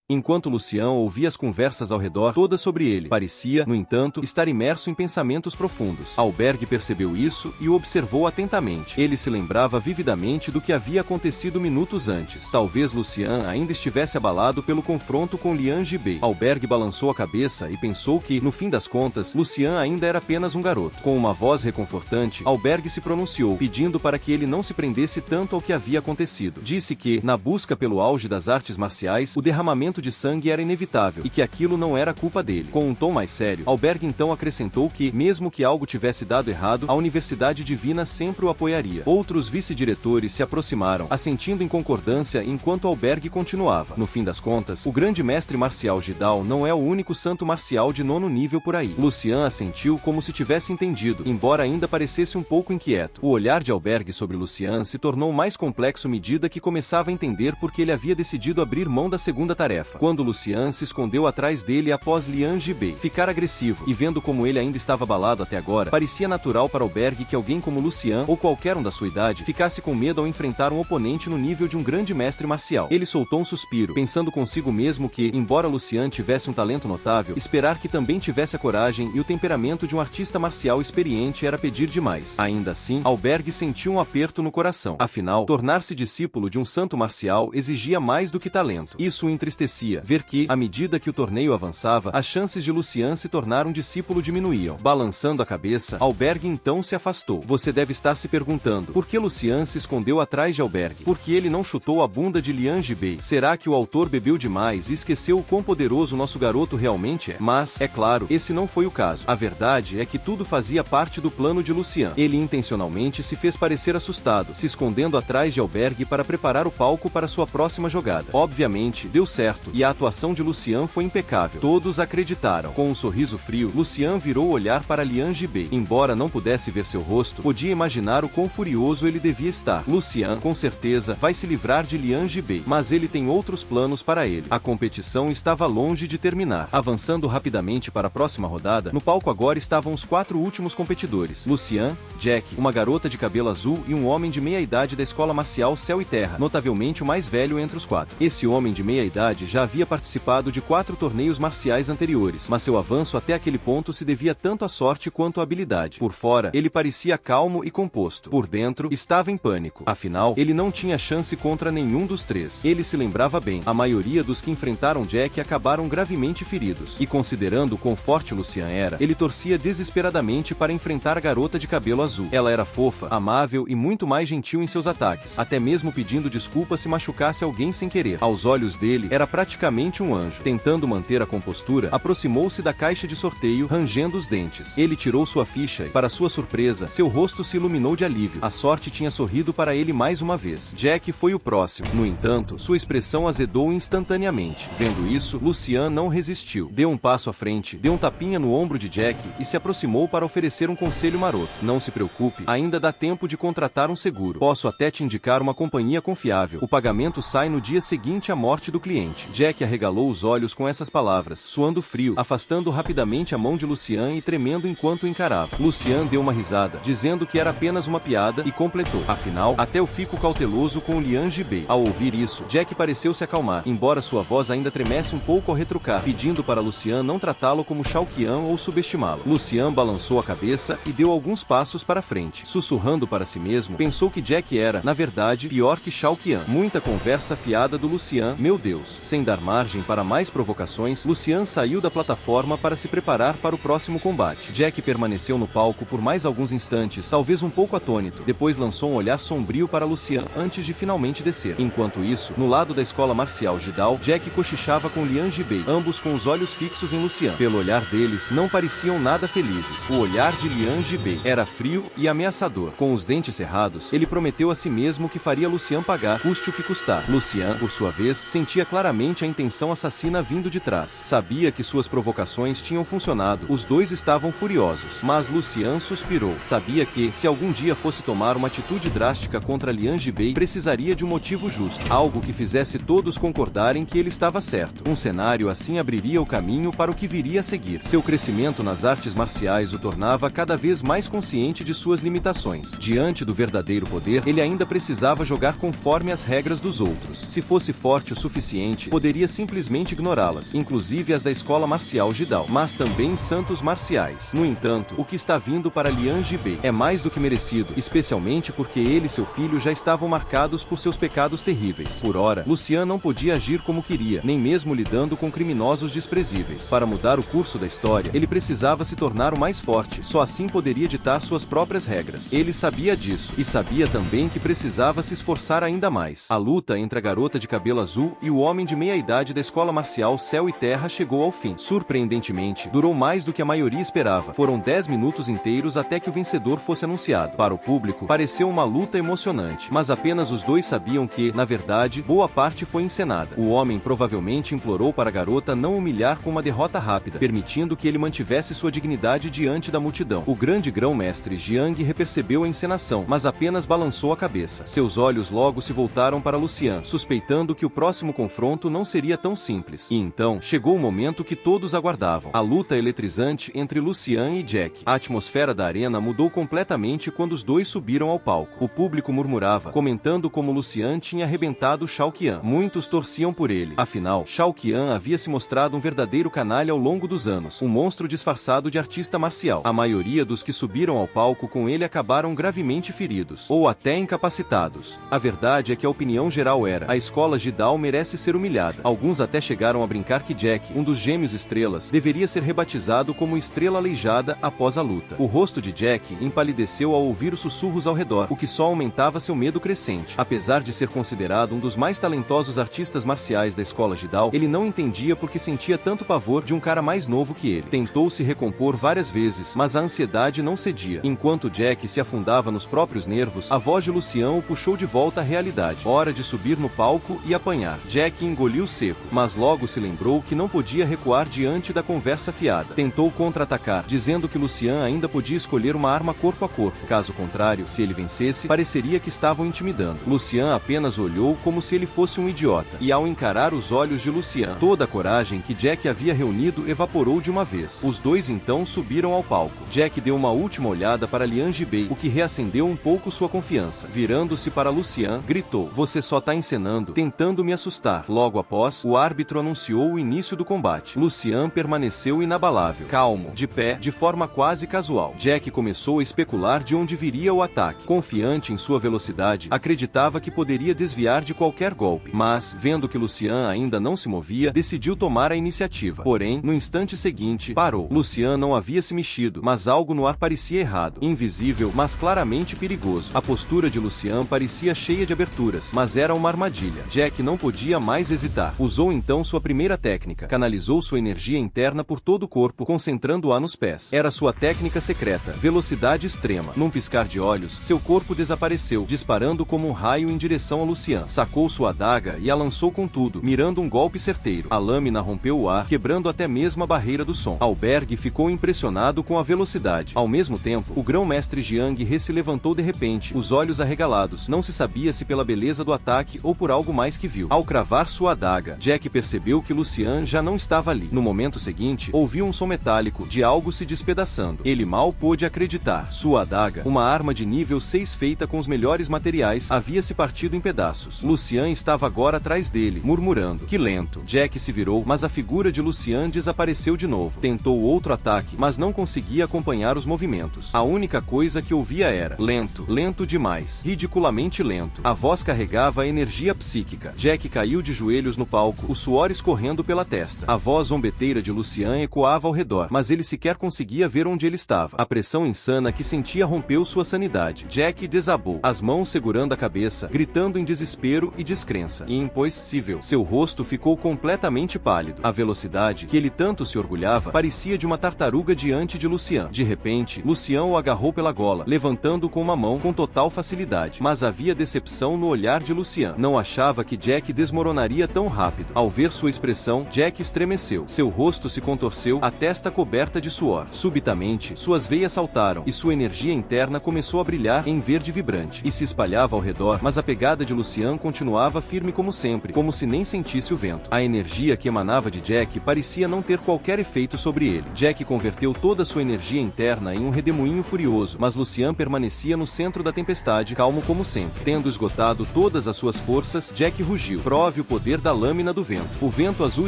Enquanto Lucian ouvia as conversas ao redor, todas sobre ele, parecia, no entanto, estar imerso em pensamentos profundos. Albergue percebeu isso e o observou atentamente. Ele se lembrava vividamente do que havia acontecido minutos antes. Talvez Lucian ainda estivesse abalado pelo confronto com Lian Jibei. Albergue balançou a cabeça e pensou que, no fim das contas, Lucian ainda era apenas um garoto. Com uma voz reconfortante, Albergue se pronunciou, pedindo para que ele não se prendesse tanto ao que havia acontecido. Disse que, na busca pelo auge das artes marciais, o derramamento de sangue era inevitável e que aquilo não era culpa dele. Com um tom mais sério, Albergue então acrescentou que, mesmo que algo tivesse dado errado, a Universidade Divina sempre o apoiaria. Outros vice-diretores se aproximaram, assentindo em concordância enquanto Albergue continuava. No fim das contas, o grande mestre marcial Jidao não é o único santo marcial de 9º nível por aí. Lucian assentiu como se tivesse entendido, embora ainda parecesse um pouco inquieto. O olhar de Albergue sobre Lucian se tornou mais complexo à medida que começava a entender por que ele havia decidido abrir mão da segunda tarefa. Quando Lucian se escondeu atrás dele após Lian Jibei ficar agressivo, e vendo como ele ainda estava abalado até agora, parecia natural para Albergue que alguém como Lucian, ou qualquer um da sua idade, ficasse com medo ao enfrentar um oponente no nível de um grande mestre marcial. Ele soltou um suspiro, pensando consigo mesmo que, embora Lucian tivesse um talento notável, esperar que também tivesse a coragem e o temperamento de um artista marcial experiente era pedir demais. Ainda assim, Albergue sentiu um aperto no coração. Afinal, tornar-se discípulo de um santo marcial exigia mais do que talento. Isso o entristecia. Ver que, à medida que o torneio avançava, as chances de Lucian se tornar um discípulo diminuíam. Balançando a cabeça, Albergue então se afastou. Você deve estar se perguntando, por que Lucian se escondeu atrás de Albergue? Por que ele não chutou a bunda de Lian Jibei? Será que o autor bebeu demais e esqueceu o quão poderoso nosso garoto realmente é? Mas, é claro, esse não foi o caso. A verdade é que tudo fazia parte do plano de Lucian. Ele intencionalmente se fez parecer assustado, se escondendo atrás de Albergue para preparar o palco para sua próxima jogada. Obviamente, deu certo, e a atuação de Lucian foi impecável. Todos acreditaram. Com um sorriso frio, Lucian virou o olhar para Lian Jibei. Embora não pudesse ver seu rosto, podia imaginar o quão furioso ele devia estar. Lucian, com certeza, vai se livrar de Lian Jibei, mas ele tem outros planos para ele. A competição estava longe de terminar. Avançando rapidamente para a próxima rodada, no palco agora estavam os 4 últimos competidores: Lucian, Jack, uma garota de cabelo azul e um homem de meia-idade da escola marcial Céu e Terra, notavelmente o mais velho entre os 4. Esse homem de meia-idade já havia participado de 4 torneios marciais anteriores, mas seu avanço até aquele ponto se devia tanto à sorte quanto à habilidade. Por fora, ele parecia calmo e composto. Por dentro, estava em pânico. Afinal, ele não tinha chance contra nenhum dos 3. Ele se lembrava bem. A maioria dos que enfrentaram Jack acabaram gravemente feridos. E considerando o quão forte Lucian era, ele torcia desesperadamente para enfrentar a garota de cabelo azul. Ela era fofa, amável e muito mais gentil em seus ataques, até mesmo pedindo desculpa se machucasse alguém sem querer. Aos olhos dele, era praticamente um anjo. Tentando manter a compostura, aproximou-se da caixa de sorteio, rangendo os dentes. Ele tirou sua ficha e, para sua surpresa, seu rosto se iluminou de alívio. A sorte tinha sorrido para ele mais uma vez. Jack foi o próximo. No entanto, sua expressão azedou instantaneamente. Vendo isso, Lucian não resistiu. Deu um passo à frente, deu um tapinha no ombro de Jack e se aproximou para oferecer um conselho maroto. Não se preocupe, ainda dá tempo de contratar um seguro. Posso até te indicar uma companhia confiável. O pagamento sai no dia seguinte à morte do cliente. Jack arregalou os olhos com essas palavras, suando frio, afastando rapidamente a mão de Lucian e tremendo enquanto o encarava. Lucian deu uma risada, dizendo que era apenas uma piada, e completou: afinal, até eu fico cauteloso com o Lian Jibei. Ao ouvir isso, Jack pareceu se acalmar, embora sua voz ainda tremesse um pouco ao retrucar, pedindo para Lucian não tratá-lo como Shao Qian ou subestimá-lo. Lucian balançou a cabeça e deu alguns passos para frente. Sussurrando para si mesmo, pensou que Jack era, na verdade, pior que Shao Qian. Muita conversa fiada do Lucian, meu Deus. Sem dar margem para mais provocações, Lucian saiu da plataforma para se preparar para o próximo combate. Jack permaneceu no palco por mais alguns instantes, talvez um pouco atônito. Depois lançou um olhar sombrio para Lucian antes de finalmente descer. Enquanto isso, no lado da escola marcial Jidao, Jack cochichava com Lian Jibei, ambos com os olhos fixos em Lucian. Pelo olhar deles, não pareciam nada felizes. O olhar de Lian Jibei era frio e ameaçador. Com os dentes cerrados, ele prometeu a si mesmo que faria Lucian pagar, custe o que custar. Lucian, por sua vez, sentia claramente a intenção assassina vindo de trás. Sabia que suas provocações tinham funcionado. Os dois estavam furiosos. Mas Lucian suspirou. Sabia que, se algum dia fosse tomar uma atitude drástica contra Lian Jibei, precisaria de um motivo justo. Algo que fizesse todos concordarem que ele estava certo. Um cenário assim abriria o caminho para o que viria a seguir. Seu crescimento nas artes marciais o tornava cada vez mais consciente de suas limitações. Diante do verdadeiro poder, ele ainda precisava jogar conforme as regras dos outros. Se fosse forte o suficiente, poderia simplesmente ignorá-las, inclusive as da escola marcial Jidao, mas também santos marciais. No entanto, o que está vindo para Lian Jibei é mais do que merecido, especialmente porque ele e seu filho já estavam marcados por seus pecados terríveis. Por ora, Lucian não podia agir como queria, nem mesmo lidando com criminosos desprezíveis. Para mudar o curso da história, ele precisava se tornar o mais forte, só assim poderia ditar suas próprias regras. Ele sabia disso, e sabia também que precisava se esforçar ainda mais. A luta entre a garota de cabelo azul e o homem de meia-idade da escola marcial Céu e Terra chegou ao fim. Surpreendentemente, durou mais do que a maioria esperava. Foram 10 minutos inteiros até que o vencedor fosse anunciado. Para o público, pareceu uma luta emocionante, mas apenas os dois sabiam que, na verdade, boa parte foi encenada. O homem provavelmente implorou para a garota não humilhar com uma derrota rápida, permitindo que ele mantivesse sua dignidade diante da multidão. O grande grão-mestre Jiang repercebeu a encenação, mas apenas balançou a cabeça. Seus olhos logo se voltaram para Lucian, suspeitando que o próximo confronto não seria tão simples. E então, chegou o momento que todos aguardavam. A luta eletrizante entre Lucian e Jack. A atmosfera da arena mudou completamente quando os dois subiram ao palco. O público murmurava, comentando como Lucian tinha arrebentado Shao Qian. Muitos torciam por ele. Afinal, Shao Qian havia se mostrado um verdadeiro canalha ao longo dos anos, um monstro disfarçado de artista marcial. A maioria dos que subiram ao palco com ele acabaram gravemente feridos, ou até incapacitados. A verdade é que a opinião geral era: a escola Jidao merece ser humilhada. Alguns até chegaram a brincar que Jack, um dos gêmeos estrelas, deveria ser rebatizado como Estrela Aleijada após a luta. O rosto de Jack empalideceu ao ouvir os sussurros ao redor, o que só aumentava seu medo crescente. Apesar de ser considerado um dos mais talentosos artistas marciais da escola Jidao, ele não entendia por que sentia tanto pavor de um cara mais novo que ele. Tentou se recompor várias vezes, mas a ansiedade não cedia. Enquanto Jack se afundava nos próprios nervos, a voz de Lucian o puxou de volta à realidade. Hora de subir no palco e apanhar. Jack engoliu seco, mas logo se lembrou que não podia recuar diante da conversa fiada. Tentou contra-atacar, dizendo que Lucian ainda podia escolher uma arma corpo a corpo. Caso contrário, se ele vencesse, pareceria que estavam intimidando. Lucian apenas olhou como se ele fosse um idiota, e ao encarar os olhos de Lucian, toda a coragem que Jack havia reunido evaporou de uma vez. Os dois então subiram ao palco. Jack deu uma última olhada para Lian Jibei, o que reacendeu um pouco sua confiança. Virando-se para Lucian, gritou: "Você só tá encenando, tentando me assustar." Logo após, o árbitro anunciou o início do combate. Lucian permaneceu inabalável, calmo, de pé, de forma quase casual. Jack começou a especular de onde viria o ataque. Confiante em sua velocidade, acreditava que poderia desviar de qualquer golpe, mas, vendo que Lucian ainda não se movia, decidiu tomar a iniciativa. Porém, no instante seguinte, parou. Lucian não havia se mexido, mas algo no ar parecia errado. Invisível, mas claramente perigoso. A postura de Lucian parecia cheia de aberturas, mas era uma armadilha. Jack não podia mais hesitar. Usou então sua primeira técnica. Canalizou sua energia interna por todo o corpo, concentrando-a nos pés. Era sua técnica secreta. Velocidade extrema. Num piscar de olhos, seu corpo desapareceu, disparando como um raio em direção a Lucian. Sacou sua adaga e a lançou com tudo, mirando um golpe certeiro. A lâmina rompeu o ar, quebrando até mesmo a barreira do som. Alberg ficou impressionado com a velocidade. Ao mesmo tempo, o grão-mestre Jiang se levantou de repente, os olhos arregalados. Não se sabia se pela beleza do ataque ou por algo mais que viu. Ao cravar sua adaga, Jack percebeu que Lucian já não estava ali. No momento seguinte, ouviu um som metálico, de algo se despedaçando. Ele mal pôde acreditar. Sua adaga, uma arma de nível 6 feita com os melhores materiais, havia se partido em pedaços. Lucian estava agora atrás dele, murmurando: "Que lento." Jack se virou, mas a figura de Lucian desapareceu de novo. Tentou outro ataque, mas não conseguia acompanhar os movimentos. A única coisa que ouvia era: "Lento, lento demais, ridiculamente lento." A voz carregava a energia psíquica. Jack caiu de joelhos no palco, o suor escorrendo pela testa. A voz zombeteira de Lucian ecoava ao redor, mas ele sequer conseguia ver onde ele estava. A pressão insana que sentia rompeu sua sanidade. Jack desabou, as mãos segurando a cabeça, gritando em desespero e descrença. E impossível. Seu rosto ficou completamente pálido. A velocidade que ele tanto se orgulhava parecia de uma tartaruga diante de Lucian. De repente, Lucian o agarrou pela gola, levantando com uma mão com total facilidade. Mas havia decepção no olhar de Lucian. Não achava que Jack desmoronaria tão rápido. Ao ver sua expressão, Jack estremeceu. Seu rosto se contorceu, a testa coberta de suor. Subitamente, suas veias saltaram, e sua energia interna começou a brilhar em verde vibrante. E se espalhava ao redor, mas a pegada de Lucian continuava firme como sempre, como se nem sentisse o vento. A energia que emanava de Jack parecia não ter qualquer efeito sobre ele. Jack converteu toda sua energia interna em um redemoinho furioso, mas Lucian permanecia no centro da tempestade, calmo como sempre. Tendo esgotado todas as suas forças, Jack rugiu: "Prove o poder da lâmina do vento. O vento azul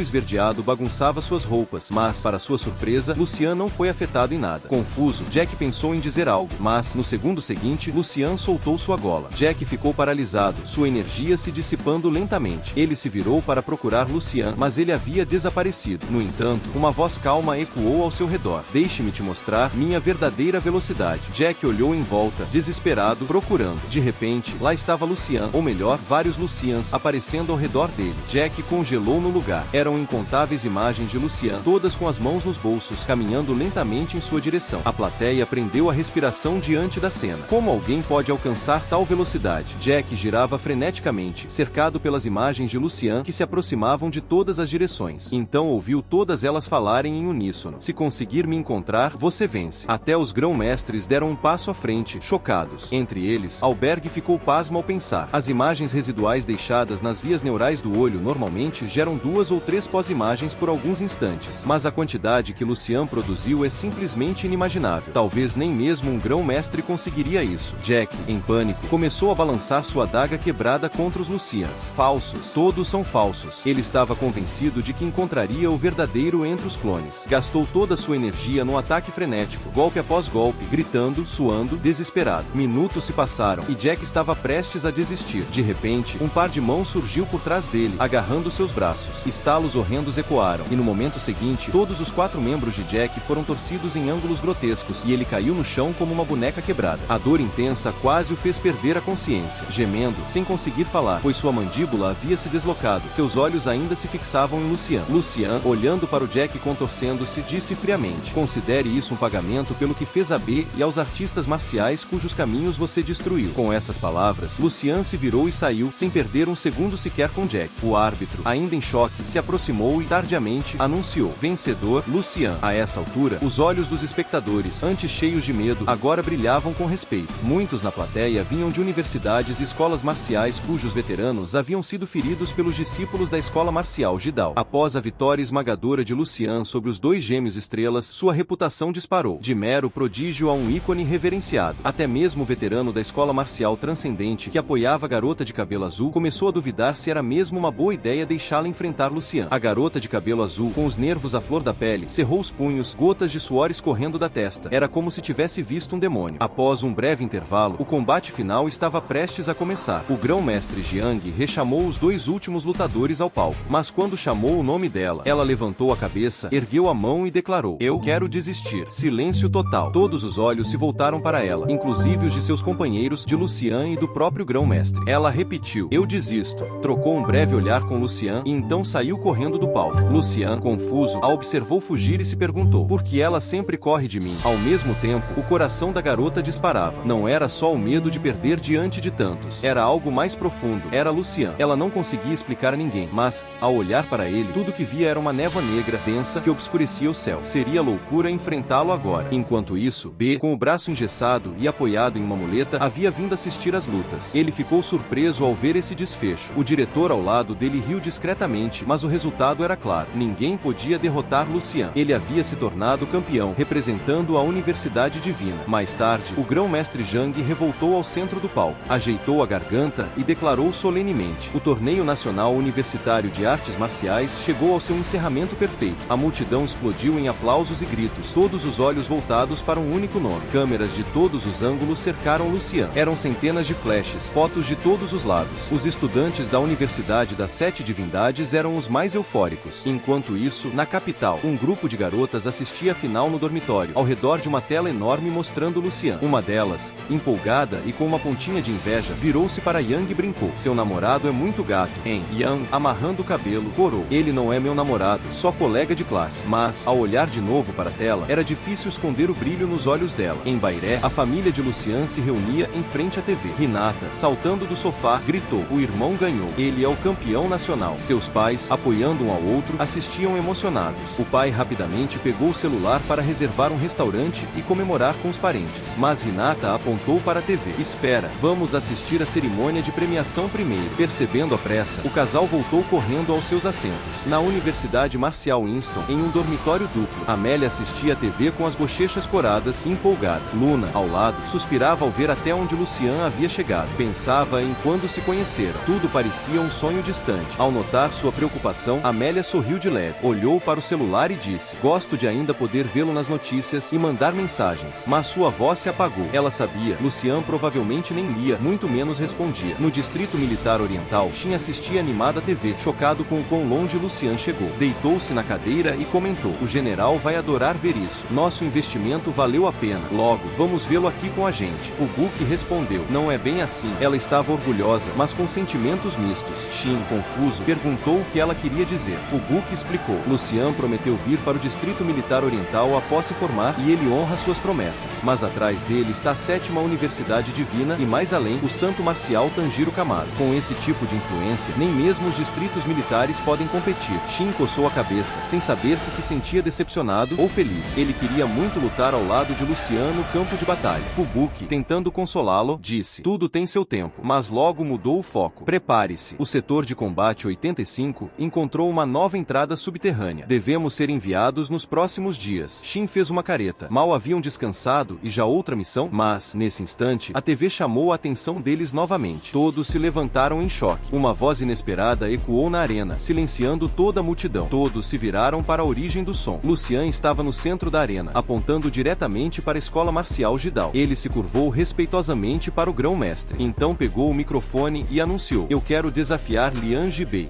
esverdeado bagunçava suas roupas, mas, para sua surpresa, Lucian não foi afetado em nada. Confuso, Jack pensou em dizer algo, mas, no segundo seguinte, Lucian soltou sua gola. Jack ficou paralisado, sua energia se dissipando lentamente. Ele se virou para procurar Lucian, mas ele havia desaparecido. No entanto, uma voz calma ecoou ao seu redor. Deixe-me te mostrar minha verdadeira velocidade. Jack olhou em volta, desesperado, procurando. De repente, lá estava Lucian, ou melhor, vários Lucians, aparecendo ao redor dele. Jack congelou no lugar. Eram incontáveis imagens de Lucian, todas com as mãos nos bolsos, caminhando lentamente em sua direção. A plateia prendeu a respiração diante da cena. Como alguém pode alcançar tal velocidade? Jack girava freneticamente, cercado pelas imagens de Lucian que se aproximavam de todas as direções. Então ouviu todas elas falarem em uníssono. Se conseguir me encontrar, você vence. Até os grão-mestres deram um passo à frente, chocados. Entre eles, Albergue ficou pasmo ao pensar. As imagens residuais deixadas nas vias neurais do olho normalmente geram 2 ou 3 pós-imagens por alguns instantes, mas a quantidade que Lucian produziu é simplesmente inimaginável. Talvez nem mesmo um grão-mestre conseguiria isso. Jack, em pânico, começou a balançar sua adaga quebrada contra os Lucians. Falsos. Todos são falsos. Ele estava convencido de que encontraria o verdadeiro entre os clones. Gastou toda sua energia num ataque frenético, golpe após golpe, gritando, suando, desesperado. Minutos se passaram, e Jack estava prestes a desistir. De repente, um par de mãos surgiu por trás dele, agarrando seus braços. Estalos horrendos ecoaram, e no momento seguinte, todos os 4 membros de Jack foram torcidos em ângulos grotescos, e ele caiu no chão como uma boneca quebrada. A dor intensa quase o fez perder a consciência, gemendo, sem conseguir falar, pois sua mandíbula havia se deslocado. Seus olhos ainda se fixavam em Lucian. Lucian, olhando para o Jack contorcendo-se, disse friamente: considere isso um pagamento pelo que fez a B e aos artistas marciais cujos caminhos você destruiu. Com essas palavras, Lucian se virou e saiu, sem perder um segundo sequer com Jack. O árbitro, ainda em choque, se aproximou e, tardiamente, anunciou: vencedor, Lucian. A essa altura, os olhos dos espectadores, antes cheios de medo, agora brilhavam com respeito. Muitos na plateia vinham de universidades e escolas marciais cujos veteranos haviam sido feridos pelos discípulos da escola marcial Jidao. Após a vitória esmagadora de Lucian sobre os 2 gêmeos estrelas, sua reputação disparou. De mero prodígio a um ícone reverenciado. Até mesmo o veterano da escola marcial transcendente que apoiava a garota de cabelo azul começou a duvidar se era mesmo uma boa ideia deixá-la enfrentar Lucian. A garota de cabelo azul, com os nervos à flor da pele, cerrou os punhos, gotas de suor escorrendo da testa. Era como se tivesse visto um demônio. Após um breve intervalo, o combate final estava prestes a começar. O grão-mestre Jiang rechamou os 2 últimos lutadores ao palco. Mas quando chamou o nome dela, ela levantou a cabeça, ergueu a mão e declarou: eu quero desistir. Silêncio total. Todos os olhos se voltaram para ela, inclusive os de seus companheiros, de Lucian e do próprio grão-mestre. Ela repetiu: eu desisto. Trocou um breve olhar com Lucian e então saiu correndo do palco. Lucian, confuso, a observou fugir e se perguntou: por que ela sempre corre de mim? Ao mesmo tempo, o coração da garota disparava. Não era só o medo de perder diante de tantos. Era algo mais profundo. Era Lucian. Ela não conseguia explicar a ninguém, mas, ao olhar para ele, tudo que via era uma névoa negra, densa, que obscurecia o céu. Seria loucura enfrentá-lo agora. Enquanto isso, B, com o braço engessado e apoiado em uma muleta, havia vindo assistir às lutas. Ele ficou surpreso ao ver esse desfecho. O diretor ao lado dele riu discretamente, mas o resultado era claro. Ninguém podia derrotar Lucian. Ele havia se tornado campeão, representando a Universidade Divina. Mais tarde, o grão-mestre Jiang revoltou ao centro do palco, ajeitou a garganta e declarou solenemente: o Torneio Nacional Universitário de Artes Marciais chegou ao seu encerramento perfeito. A multidão explodiu em aplausos e gritos, todos os olhos voltados para um único nome. Câmeras de todos os ângulos cercaram Lucian. Eram centenas de flashes, fotos de todos os lados. Os estudantes da Universidade das 7 Divindades eram os mais eufóricos. Enquanto isso, na capital, um grupo de garotas assistia a final no dormitório, ao redor de uma tela enorme mostrando Lucian. Uma delas, empolgada e com uma pontinha de inveja, virou-se para Yang e brincou: seu namorado é muito gato, hein? Yang, amarrando o cabelo, corou: ele não é meu namorado, só colega de classe. Mas, ao olhar de novo para a tela, era difícil esconder o brilho nos olhos dela. Em Bairé, a família de Lucian se reunia em frente à TV. Hinata, saltando do sofá, gritou: o irmão ganhou. Ele é o campeão nacional. Seus pais, apoiando um ao outro, assistiam emocionados. O pai rapidamente pegou o celular para reservar um restaurante e comemorar com os parentes. Mas Hinata apontou para a TV: espera, vamos assistir a cerimônia de premiação primeiro. Percebendo a pressa, o casal voltou correndo aos seus assentos. Na Universidade Marcial Winston, em um dormitório duplo, Amélia assistia a TV com as bochechas coradas, empolgada. Luna, ao lado, suspirava ao ver até onde Lucian havia chegado. Pensava em quando se conheceram. Tudo parecia um sonho distante. instante. Ao notar sua preocupação, Amélia sorriu de leve, olhou para o celular e disse: gosto de ainda poder vê-lo nas notícias e mandar mensagens. Mas sua voz se apagou. Ela sabia, Lucian provavelmente nem lia, muito menos respondia. No Distrito Militar Oriental, Shin assistia animada à TV, chocado com o quão longe Lucian chegou. Deitou-se na cadeira e comentou: o general vai adorar ver isso. Nosso investimento valeu a pena. Logo, vamos vê-lo aqui com a gente. Fubuki respondeu: não é bem assim. Ela estava orgulhosa, mas com sentimentos mistos. Shin, confuso, perguntou o que ela queria dizer. Fubuki explicou: Lucian prometeu vir para o Distrito Militar Oriental após se formar e ele honra suas promessas. Mas atrás dele está a 7ª Universidade Divina e mais além, o santo marcial Tanjiro Kamado. Com esse tipo de influência, nem mesmo os distritos militares podem competir. Shin coçou a cabeça, sem saber se sentia decepcionado ou feliz. Ele queria muito lutar ao lado de Lucian no campo de batalha. Fubuki, tentando consolá-lo, disse: tudo tem seu tempo. Mas logo mudou o foco. Prepare-se. O setor de combate 85 encontrou uma nova entrada subterrânea. Devemos ser enviados nos próximos dias. Shin fez uma careta. Mal haviam descansado e já outra missão? Mas, nesse instante, a TV chamou a atenção deles novamente. Todos se levantaram em choque. Uma voz inesperada ecoou na arena, silenciando toda a multidão. Todos se viraram para a origem do som. Lucian estava no centro da arena, apontando diretamente para a escola marcial Jidao. Ele se curvou respeitosamente para o grão-mestre. Então pegou o microfone e anunciou: eu quero desafiar Lian Jibei.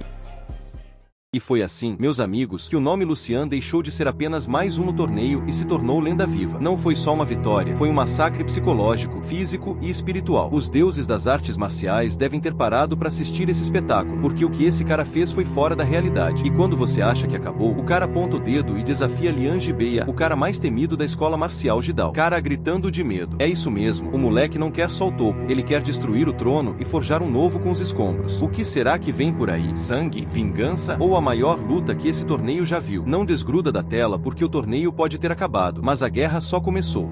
E foi assim, meus amigos, que o nome Lucian deixou de ser apenas mais um no torneio e se tornou lenda viva. Não foi só uma vitória, foi um massacre psicológico, físico e espiritual. Os deuses das artes marciais devem ter parado para assistir esse espetáculo, porque o que esse cara fez foi fora da realidade. E quando você acha que acabou, o cara aponta o dedo e desafia Lian Jibei, o cara mais temido da escola marcial Jidao. Cara gritando de medo. É isso mesmo, o moleque não quer só o topo, ele quer destruir o trono e forjar um novo com os escombros. O que será que vem por aí? Sangue? Vingança? Ou a maior luta que esse torneio já viu? Não desgruda da tela porque o torneio pode ter acabado, mas a guerra só começou.